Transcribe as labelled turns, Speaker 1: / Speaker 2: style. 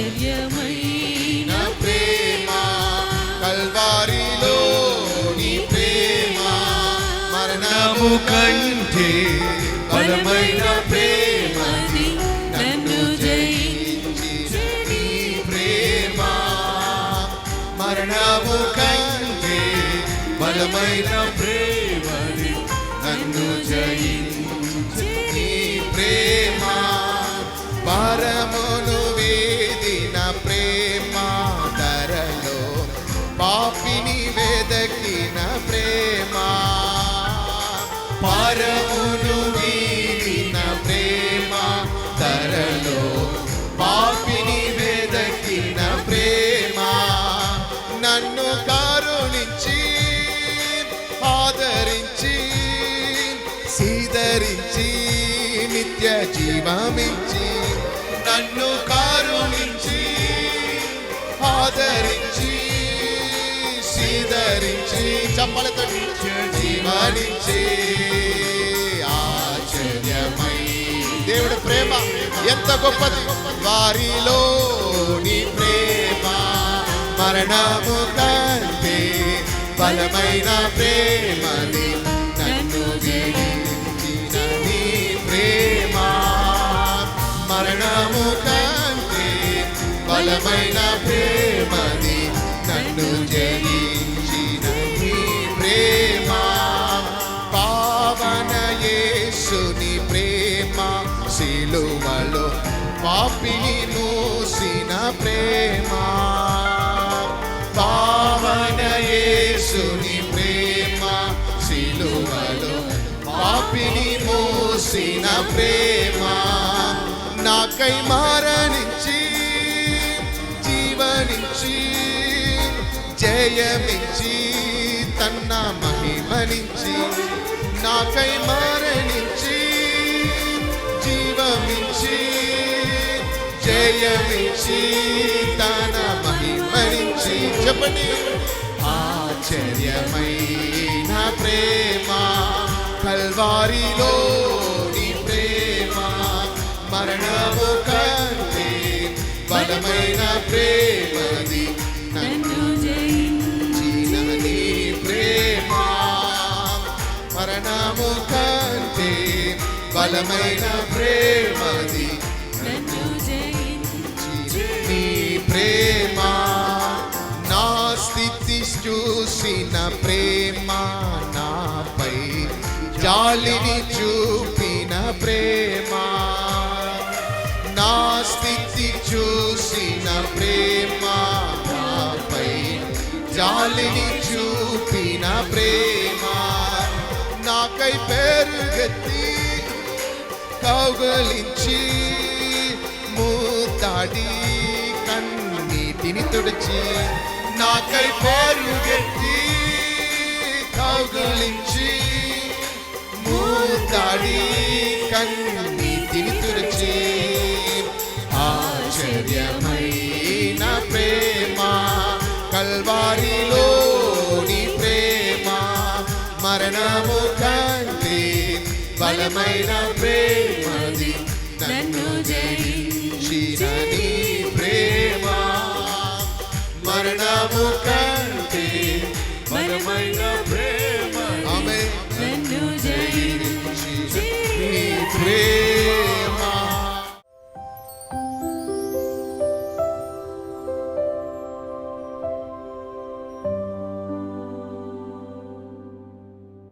Speaker 1: ధైర్యమైన ప్రేమ కల్వారిలో నీ ప్రేమ మరణము కంటే బలమైన ప్రేమది నన్ను జయించి నీ ప్రేమ మరణము కంటే బలమైన ప్రేమది నన్ను జయించి నీ ప్రేమ పరమును వేదిన ప్రేమ ధరలో పాపిని వెదకిన ప్రేమ పరమును వేదిన ప్రేమ ధరలో పాపిని వెదకిన ప్రేమ నన్ను కరుణించి ఆదరించి సీదరించి నిత్య జీవమించి నన్ను కరుణించి ఆదరించి సీదరించి చప్పలతో జీవనించి ఆశ్చర్యమై దేవుడి ప్రేమ ఎంత గొప్పది వారిలో నీ ప్రేమ మరణము కంటే బలమైన ప్రేమది నన్ను జయించిన నీ ప్రేమ మరణము కంటే బలమైన ప్రేమది నన్ను జయించిన నీ ప్రేమ పావన యేసుని ప్రేమ సిలువలో పాపిని మూసిన ప్రేమ పావన యేసుని ప్రేమ సిలువలో పాపిని మూసిన ప్రేమ నాకై మరణించి జీవనించి జయమించి తన మహిమనించి నాకై మరణించి జీవమించి జయమించి తన మహిమనించి చెప్పండి ఆశ్చర్యమైన ప్రేమ కల్వారిలో నీ ప్రేమ మరణము కంటే బలమైన ప్రేమది నన్ను జయించిన నీ ప్రేమ మరణము కంటే బలమైన ప్రేమది నన్ను జయించిన నీ ప్రేమ నా స్థితి చూసిన ప్రేమ నాపై జాలిని చూపిన ప్రేమ నా స్థితి చూసిన ప్రేమ నాపై జాలిని చూపిన ప్రేమ నాకై పెరుగెత్తి కౌగలించి మూతాడి కన్నీటిని తుడిచి నాకై పెరుగెత్తి కౌగలించి మూతాడి కన్నీటిని తుడిచి ఆశ్చర్యమైన ప్రేమ కల్వారిలో నీ ప్రేమ మరణము కంటే బలమైన ప్రేమది నన్ను జయించిన నీ ప్రేమ మరణము కంటే బలమైన ప్రేమ